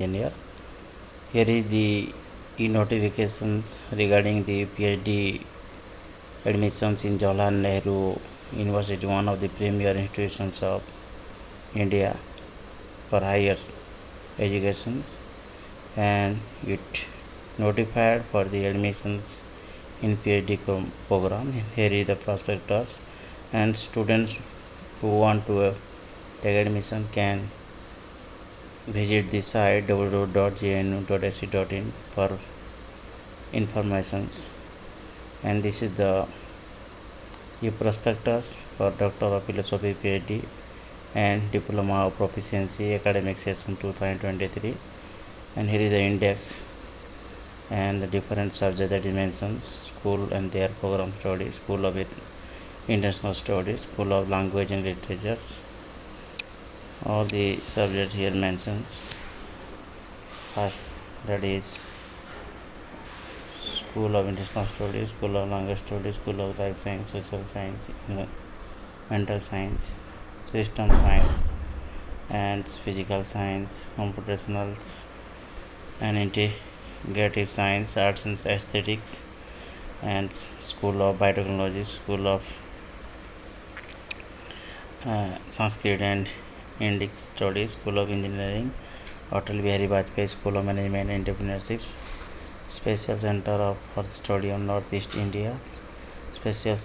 engineer. Here is the e-notifications regarding the PhD admissions in Jawaharlal Nehru University, one of the premier institutions of India for higher education, and it notified for the admissions in PhD program. Here is the prospectus, and students who want to take admission can visit the site www.jnu.ac.in for informations. And this is the prospectus for Doctor of Philosophy PhD and Diploma of Proficiency Academic Session 2023. And here is the index and the different subject that it mentions: school and their program studies, School of International Studies, School of Language and Literatures. All the subject here mentions. First, that is School of International Studies, School of Language Studies, School of Life Science, Social Science, Mental Science, System Science, and Physical Science, Computational and Integrative Science, Arts and Aesthetics, and School of Biotechnology, School of Sanskrit and Indic Studies, School of Engineering, Atal Bihari Vajpayee School of Management and Entrepreneurship, Special Center for Study of Northeast India, Special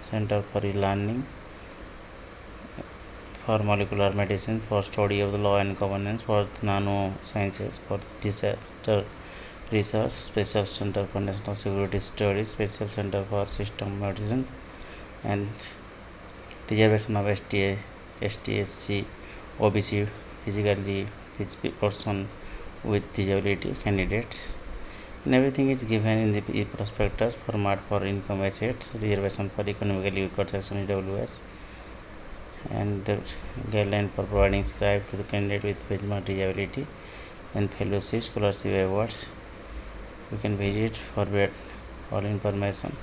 Center for E-Learning, for Molecular Medicine, for Study of the Law and Governance, for Nano Sciences, for Disaster Research, Special Center for National Security Studies, Special Center for System Medicine, and reservation of STA, STSC, OBC, physically person with disability candidates. And everything is given in the prospectus: format for income assets, reservation for economically weaker section EWS, and the guideline for providing scribe to the candidate with benchmark disability, and fellowship, scholarship awards. You can visit for all information.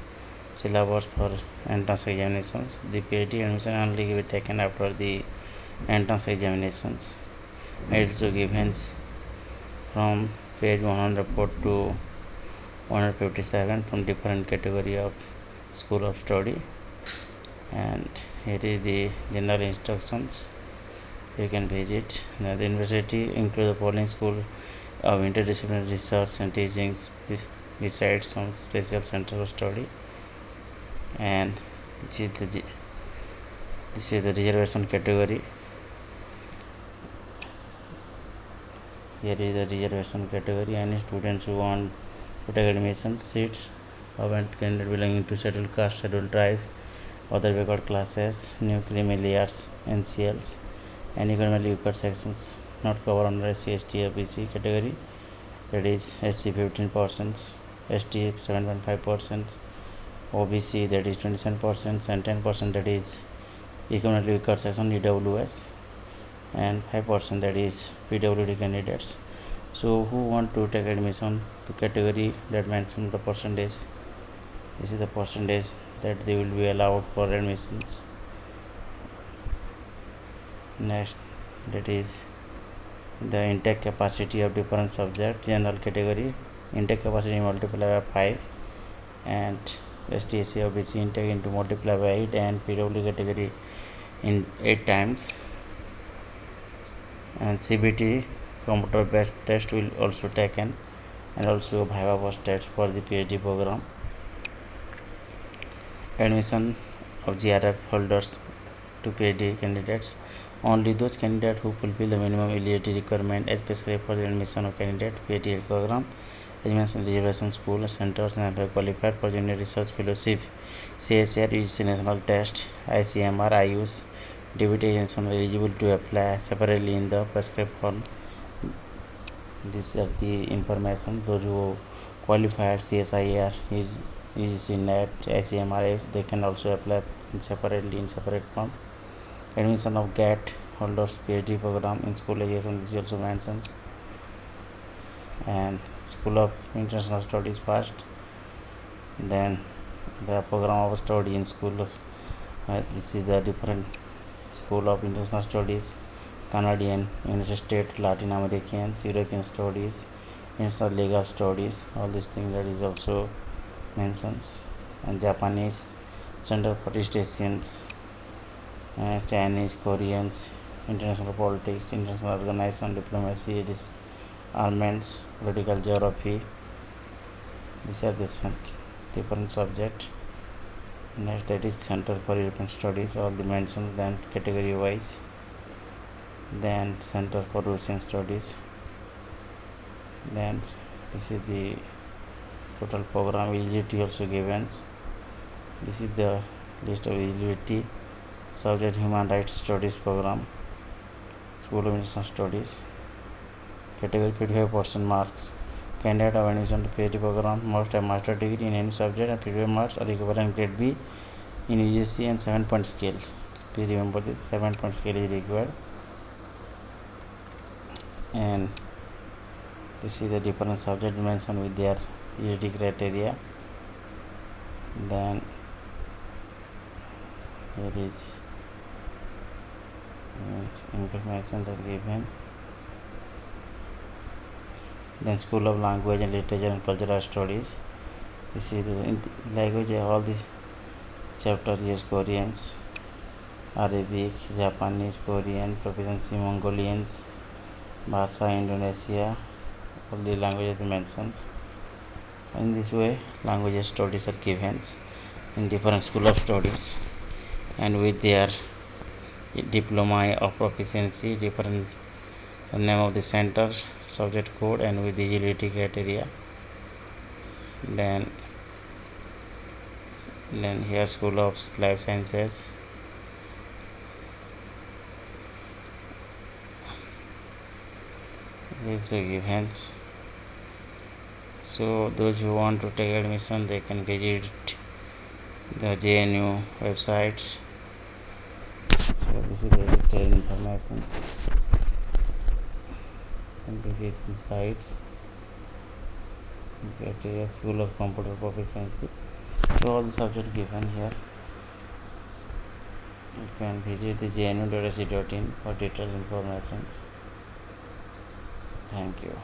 Syllabus for entrance examinations. The PhD admission only will be taken after the entrance examinations. It is given from page 104 to 157 from different category of school of study. And here is the general instructions. You can visit. The university includes the following: school of interdisciplinary research and teaching, besides some special center of study. And this is the reservation category. Here is the reservation category. Any students who want to take admission: seats of candidate belonging to scheduled caste, scheduled tribes, other backward classes, new creamy layers, NCLs, and economically weaker sections not covered under SC, ST, BC category. That is SC 15%, ST 7.5%, OBC that is 27%, and 10% that is economically weaker section EWS, and 5% that is PWD candidates. So who want to take admission to category that mention the percentage? This is the percentage that they will be allowed for admissions. Next, that is the intake capacity of different subjects. General category intake capacity multiplied by 5, and STSC OBC intake into multiplied by 8, and PWD category in 8 times. And CBT computer based test will also taken, and also Viva was test for the PhD program. Admission of GRF holders to PhD candidates: only those candidates who fulfill the minimum eligibility requirement as prescribed for the admission of candidate PhD program, as mentioned, reservation school centers, and have qualified for junior research fellowship, CSR, UGC national test, ICMR, IUS deputation eligible to apply separately in the prescribed form. These are the information. Those who qualified CSIR is UGC NET, ICMR, they can also apply separately in separate form. Admission of GAT holders PhD program in school education is also mentions. And School of International Studies first, then the program of study in school of this is the different School of International Studies, Canadian, United States, Latin Americans, European studies, international legal studies, all these things that is also mentions. And Japanese, Center for East Asians, Chinese, Koreans, international politics, international organization, diplomacy, armaments, political geography. These are the different subjects. Next, that is Center for European Studies, all the mentions, then category wise. Then Center for Russian Studies. Then this is the total program. Eligibility also given. This is the list of eligibility. Subject Human Rights Studies program, School of International Studies. Category 55% marks. Candidate of admission to PhD program must have master degree in any subject and 55 marks are equivalent grade B in UGC and 7-point scale. Please remember this 7-point scale is required. And this is the different subject mentioned with their eligibility criteria. Then there is information that given. Then School of Language and Literature and Cultural Studies. This is the language, all the chapters is Koreans, Arabic, Japanese, Korean, proficiency Mongolians, Bhasa, Indonesia, all the languages mentions. In this way, language studies are given in different school of studies, and with their diploma of proficiency, different name of the center, subject code, and with the eligibility criteria. Then here School of Life Sciences. These are events. So those who want to take admission, they can visit the JNU websites. So this is the detailed information. And visit the sites. Criteria, School of Computer Proficiency. So all the subjects given here. You can visit the jnu.ac.in for detailed information. Thank you.